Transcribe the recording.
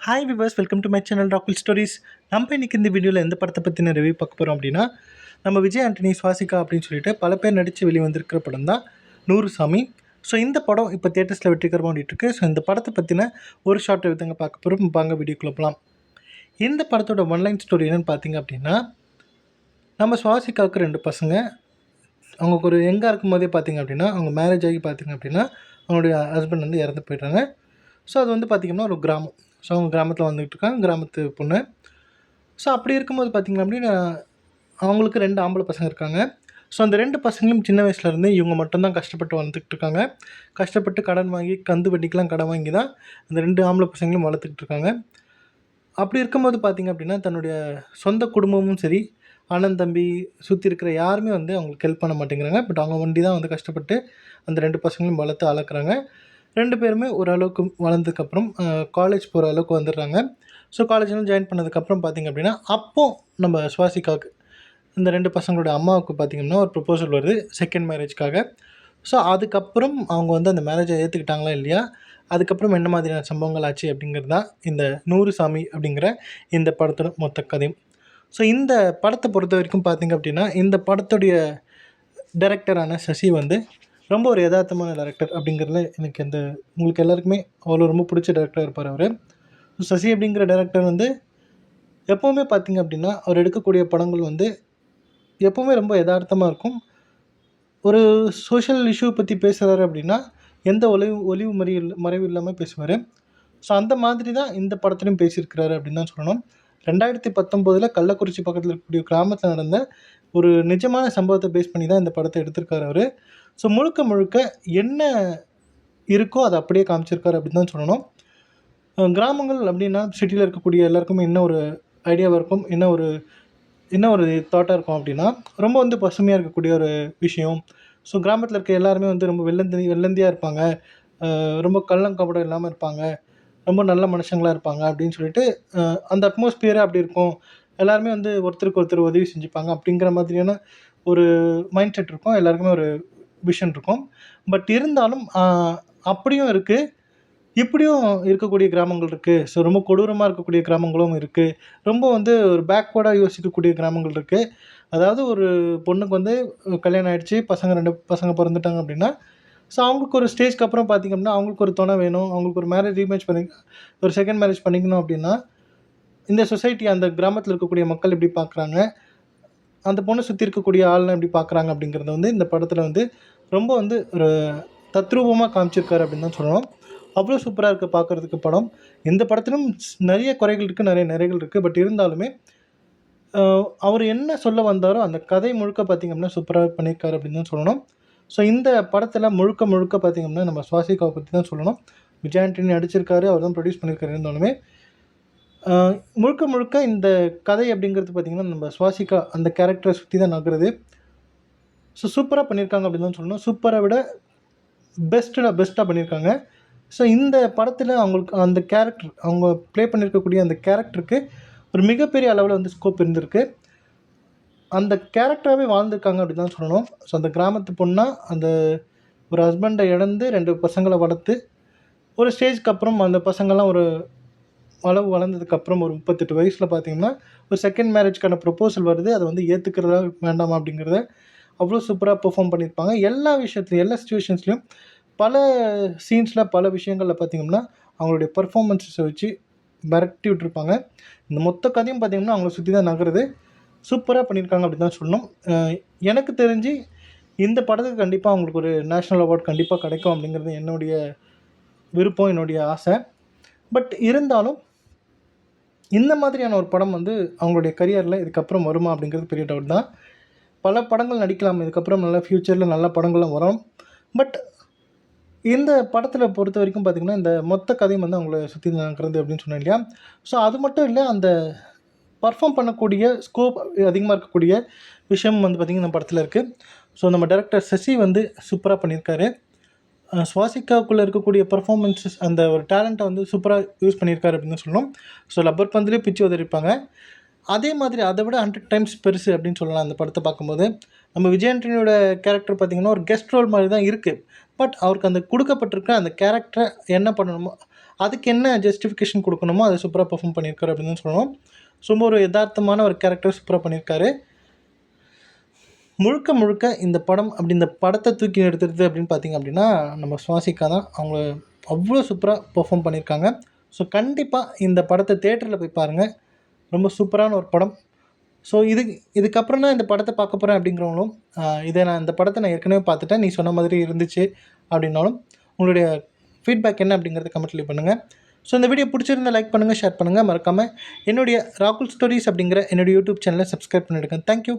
Hi viewers, welcome to my channel Rakul stories. நம்ம இன்றைக்கி இந்த வீடியோவில் எந்த படத்தை பற்றின ரிவ்யூ பார்க்க போகிறோம் அப்படின்னா, நம்ம விஜய் ஆண்டனி, சுவாசிகா அப்படின்னு சொல்லிட்டு பல பேர் நடித்து வெளிவந்திருக்கிற படம் தான் நூறு சாமி. ஸோ இந்த படம் இப்போ தியேட்டர்ஸில் வெற்றிகரமாக ஓடிட்டுருக்கு. ஸோ இந்த படத்தை பற்றின ஒரு ஷார்ட் ரிவ்யூ தாங்க பார்க்க போகிறோம். வாங்க வீடியோக்குள்ள போகலாம். இந்த படத்தோட ஒன்லைன் ஸ்டோரி என்னென்னு பார்த்தீங்க அப்படின்னா, நம்ம சுவாசிகாவுக்கு 2 பசங்க. அவங்களுக்கு ஒரு யங்காக இருக்கும் போதே பார்த்திங்க அப்படின்னா, அவங்க மேரேஜ் ஆகி பார்த்திங்க அப்படின்னா அவங்களுடைய ஹஸ்பண்ட் வந்து இறந்து போய்ட்டாங்க. ஸோ அது வந்து பார்த்திங்கன்னா ஒரு கிராமம். ஸோ அவங்க கிராமத்தில் வந்துகிட்ருக்காங்க, கிராமத்து பொண்ணு. ஸோ அப்படி இருக்கும்போது பார்த்திங்க அப்படின்னா அவங்களுக்கு 2 ஆம்பளை பசங்க இருக்காங்க. ஸோ அந்த 2 பசங்களும் சின்ன வயசுலேருந்தே இவங்க மட்டும்தான் கஷ்டப்பட்டு வளர்த்துக்கிட்டு இருக்காங்க. கஷ்டப்பட்டு கடன் வாங்கி, கந்து வட்டிக்கெலாம் கடன் வாங்கி தான் அந்த 2 ஆம்பளை பசங்களும் வளர்த்துக்கிட்டு இருக்காங்க. அப்படி இருக்கும்போது பார்த்திங்க அப்படின்னா தன்னுடைய சொந்த குடும்பமும் சரி, அண்ணன் தம்பி சுற்றி இருக்கிற யாருமே வந்து அவங்களுக்கு ஹெல்ப் பண்ண மாட்டேங்கிறாங்க. பட் அவங்க ஒண்டி தான் வந்து கஷ்டப்பட்டு அந்த 2 பசங்களையும் வளர்த்து வளர்க்குறாங்க. 2 பேருமே ஓரளவுக்கு வளர்ந்ததுக்கப்புறம் காலேஜ் போகிற அளவுக்கு வந்துடுறாங்க. ஸோ காலேஜ்லாம் ஜாயின் பண்ணதுக்கப்புறம் பார்த்திங்க அப்படின்னா அப்போது நம்ம சுவாசிகாவுக்கு இந்த 2 பசங்களுடைய அம்மாவுக்கு பார்த்திங்கன்னா ஒரு ப்ரொப்போசல் வருது செகண்ட் மேரேஜ்க்காக. ஸோ அதுக்கப்புறம் அவங்க வந்து அந்த மேரேஜை ஏற்றுக்கிட்டாங்களா இல்லையா, அதுக்கப்புறம் என்ன மாதிரியான சம்பவங்கள் ஆச்சு அப்படிங்கிறது தான் இந்த நூறு சாமி அப்படிங்கிற இந்த படத்தோட மொத்த கதையும். ஸோ இந்த படத்தை பொறுத்த வரைக்கும் பார்த்திங்க அப்படின்னா இந்த படத்துடைய டைரக்டரான சசி வந்து ரொம்ப ஒரு யதார்த்தமான டேரக்டர் அப்படிங்கிறதுல எனக்கு உங்களுக்கு எல்லாருக்குமே அவ்வளோ ரொம்ப பிடிச்ச டேரக்டராக இருப்பார் அவர். சசி அப்படிங்கிற டேரக்டர் வந்து எப்போவுமே பார்த்திங்க அப்படின்னா அவர் எடுக்கக்கூடிய படங்கள் வந்து எப்போவுமே ரொம்ப யதார்த்தமாக இருக்கும். ஒரு சோஷியல் இஷ்யூ பற்றி பேசுகிறாரு அப்படின்னா எந்த ஒளிவு மறைவு இல்லாமல் பேசுவார். ஸோ அந்த மாதிரி தான் இந்த படத்துலையும் பேசியிருக்கிறாரு அப்படின்னு தான் சொல்லணும். 2019 கள்ளக்குறிச்சி பக்கத்தில் இருக்கக்கூடிய கிராமத்தில் நடந்த ஒரு நிஜமான சம்பவத்தை பேஸ் பண்ணி தான் இந்த படத்தை எடுத்திருக்காரு அவர். ஸோ முழுக்க என்ன இருக்கோ அதை அப்படியே காமிச்சிருக்காரு அப்படின்னு தான் சொல்லணும். கிராமங்கள் அப்படின்னா சிட்டியில் இருக்கக்கூடிய எல்லாருக்குமே என்ன ஒரு ஐடியாவாக இருக்கும், என்ன ஒரு தாட்டாக இருக்கும் அப்படின்னா ரொம்ப வந்து பசுமையாக இருக்கக்கூடிய ஒரு விஷயம். ஸோ கிராமத்தில் இருக்க எல்லாருமே வந்து ரொம்ப வெள்ளந்தியாக இருப்பாங்க, ரொம்ப கள்ளங்கபடம் இல்லாமல் இருப்பாங்க, ரொம்ப நல்ல மனுஷங்களாக இருப்பாங்க அப்படின்னு சொல்லிட்டு அந்த அட்மாஸ்பியரே அப்படி இருக்கும். எல்லாருமே வந்து ஒருத்தருக்கு ஒருத்தர் உதவி செஞ்சுப்பாங்க அப்படிங்கிற மாதிரியான ஒரு மைண்ட் செட் இருக்கும். எல்லாருக்குமே ஒரு விஷன் இருக்கும். பட் இருந்தாலும் அப்படியும் இருக்குது, இப்படியும் இருக்கக்கூடிய கிராமங்கள் இருக்குது. ஸோ ரொம்ப கொடூரமாக இருக்கக்கூடிய கிராமங்களும் இருக்குது. ரொம்ப வந்து ஒரு பேக்வேர்டாக யோசிக்கக்கூடிய கிராமங்கள் இருக்குது. அதாவது ஒரு பொண்ணுக்கு வந்து கல்யாணம் ஆகிடுச்சு, 2 பசங்க பிறந்துட்டாங்க அப்படின்னா ஸோ அவங்களுக்கு ஒரு ஸ்டேஜ்க்கு அப்புறம் பார்த்திங்க அப்படின்னா அவங்களுக்கு ஒரு துணை வேணும். அவங்களுக்கு ஒரு ரீமேரேஜ் ஒரு செகண்ட் மேரேஜ் பண்ணிக்கணும் அப்படின்னா இந்த சொசைட்டி அந்த கிராமத்தில் இருக்கக்கூடிய மக்கள் எப்படி பார்க்குறாங்க, அந்த பொண்ணை சுற்றி இருக்கக்கூடிய ஆள்லாம் எப்படி பார்க்குறாங்க அப்படிங்கிறத வந்து இந்த படத்தில் வந்து ரொம்ப வந்து ஒரு தத்ரூபமாக காமிச்சிருக்காரு அப்படின்னு தான் சொல்லணும். அவ்வளோ சூப்பராக இருக்குது பார்க்குறதுக்கு படம். இந்த படத்திலும் நிறைய குறைகள் இருக்குது, நிறைய நிறைகள் இருக்குது. பட் இருந்தாலுமே அவர் என்ன சொல்ல வந்தாரோ அந்த கதை முழுக்க பார்த்திங்க அப்படின்னா சூப்பராக பண்ணியிருக்காரு அப்படின்னு தான் சொல்லணும். ஸோ இந்த படத்தில் முழுக்க பார்த்திங்க அப்படின்னா நம்ம சுவாசிகாவை பற்றி தான் சொல்லணும். விஜய் ஆண்டனி நடிச்சிருக்காரு, அவர் தான் ப்ரொடியூஸ் பண்ணியிருக்காரு. இருந்தாலுமே முழுக்க இந்த கதை அப்படிங்கிறது பார்த்திங்கன்னா நம்ம சுவாசிகா அந்த கேரக்டரை சுற்றி தான் நகருது. ஸோ சூப்பராக பண்ணியிருக்காங்க அப்படின்னு தான் சொல்லணும். சூப்பரை விட பெஸ்ட்டாக பண்ணியிருக்காங்க. ஸோ இந்த படத்தில் அவங்களுக்கு அந்த கேரக்டர் அவங்க ப்ளே பண்ணியிருக்கக்கூடிய அந்த கேரக்டருக்கு ஒரு மிகப்பெரிய அளவில் வந்து ஸ்கோப் இருந்திருக்கு. அந்த கேரக்டராகவே வாழ்ந்திருக்காங்க அப்படி தான் சொல்லணும். ஸோ அந்த கிராமத்து பொண்ணாக அந்த ஒரு ஹஸ்பண்டை இழந்து 2 பசங்களை வளர்த்து ஒரு ஸ்டேஜ்க்கு அப்புறம் அந்த பசங்கள்லாம் ஒரு வளர்ந்ததுக்கப்புறம் ஒரு 38 வயசில் பார்த்திங்கன்னா ஒரு செகண்ட் மேரேஜ்க்கான ப்ரொப்போசல் வருது. அதை வந்து ஏற்றுக்கிறதா வேண்டாமா அப்படிங்கிறத அவ்வளோ சூப்பராக பெர்ஃபார்ம் பண்ணியிருப்பாங்க. எல்லா விஷயத்துலையும், எல்லா சிச்சுவேஷன்ஸ்லையும், பல சீன்ஸில், பல விஷயங்களில் பார்த்திங்கன்னா அவங்களுடைய பர்ஃபார்மன்ஸை வச்சு மிரட்டி விட்டுருப்பாங்க. இந்த மொத்த கதையும் பார்த்திங்கன்னா அவங்கள சுற்றி தான் நகருது. சூப்பராக பண்ணியிருக்காங்க அப்படி தான் சொல்லணும். எனக்கு தெரிஞ்சு இந்த படத்துக்கு கண்டிப்பாக அவங்களுக்கு ஒரு நேஷ்னல் அவார்ட் கண்டிப்பாக கிடைக்கும் அப்படிங்கிறது என்னுடைய விருப்பம், என்னுடைய ஆசை. பட் இருந்தாலும் இந்த மாதிரியான ஒரு படம் வந்து அவங்களுடைய கரியரில் இதுக்கப்புறம் வருமா அப்படிங்கிறது பெரிய டவுட் தான். பல படங்கள் நடிக்கலாம், இதுக்கப்புறம் நல்ல ஃப்யூச்சரில் நல்ல படங்களும் வரும். பட் இந்த படத்தில் பொறுத்த வரைக்கும் பார்த்திங்கன்னா இந்த மொத்த கதையும் வந்து அவங்கள சுற்றி நடக்கிறது அப்படின்னு சொன்னேன் இல்லையா. ஸோ அது மட்டும் இல்லை, அந்த பர்ஃபார்ம் பண்ணக்கூடிய ஸ்கோப் அதிகமாக இருக்கக்கூடிய விஷயம் வந்து பார்த்திங்கன்னா இந்த படத்தில் இருக்குது. ஸோ நம்ம டைரக்டர் சசி வந்து சூப்பராக பண்ணியிருக்காரு. சுவாசிகாவுக்குள்ளே இருக்கக்கூடிய பர்ஃபார்மன்ஸஸ் அந்த ஒரு டேலண்ட்டை வந்து சூப்பராக யூஸ் பண்ணியிருக்காரு அப்படின்னு சொல்லணும். ஸோ லப்பர் பந்துலேயே பிச்சு உதறிப்பாங்க. அதே மாதிரி அதை விட 100 டைம்ஸ் பெருசு அப்படின்னு சொல்லலாம் அந்த படத்தை பார்க்கும்போது. நம்ம விஜய் ஆண்டனியோட கேரக்டர் பார்த்திங்கன்னா ஒரு கெஸ்ட் ரோல் மாதிரி தான் இருக்குது. பட் அவருக்கு அந்த கொடுக்கப்பட்டிருக்க அந்த கேரக்டரை என்ன பண்ணணுமோ அதுக்கு என்ன ஜஸ்டிஃபிகேஷன் கொடுக்கணுமோ அதை சூப்பராக பெர்ஃபார்ம் பண்ணியிருக்காரு அப்படின்னு தான் சொல்லணும். ரொம்ப ஒரு யதார்த்தமான ஒரு கேரக்டர் சூப்பராக பண்ணியிருக்காரு. முழுக்க முழுக்க இந்த படம் இந்த படத்தை தூக்கி நிறுத்துறது அப்படின்னு பார்த்திங்க அப்படின்னா நம்ம சுவாசிகா தான். அவங்க அவ்வளோ சூப்பராக பெர்ஃபார்ம் பண்ணியிருக்காங்க. ஸோ கண்டிப்பாக இந்த படத்தை தேட்டரில் போய் பாருங்கள். ரொம்ப சூப்பரான ஒரு படம். ஸோ இதுக்கப்புறம் தான் இந்த படத்தை பார்க்க போகிறேன் அப்படிங்கிறவங்களும் இந்த படத்தை நான் ஏற்கனவே பார்த்துட்டேன், நீ சொன்ன மாதிரி இருந்துச்சு அப்படின்னாலும் உங்களுடைய ஃபீட்பேக் என்ன அப்படிங்கிறத கமெண்ட் லீவ் பண்ணுங்கள். ஸோ இந்த வீடியோ பிடிச்சிருந்தால் லைக் பண்ணுங்கள், ஷேர் பண்ணுங்கள். மறக்காமல் என்னுடைய ராகுல் ஸ்டோரிஸ் அப்படிங்கிற என்னுடைய யூடியூப் சேனலை சப்ஸ்கிரைப் பண்ணிவிடுங்க. தேங்க்யூ.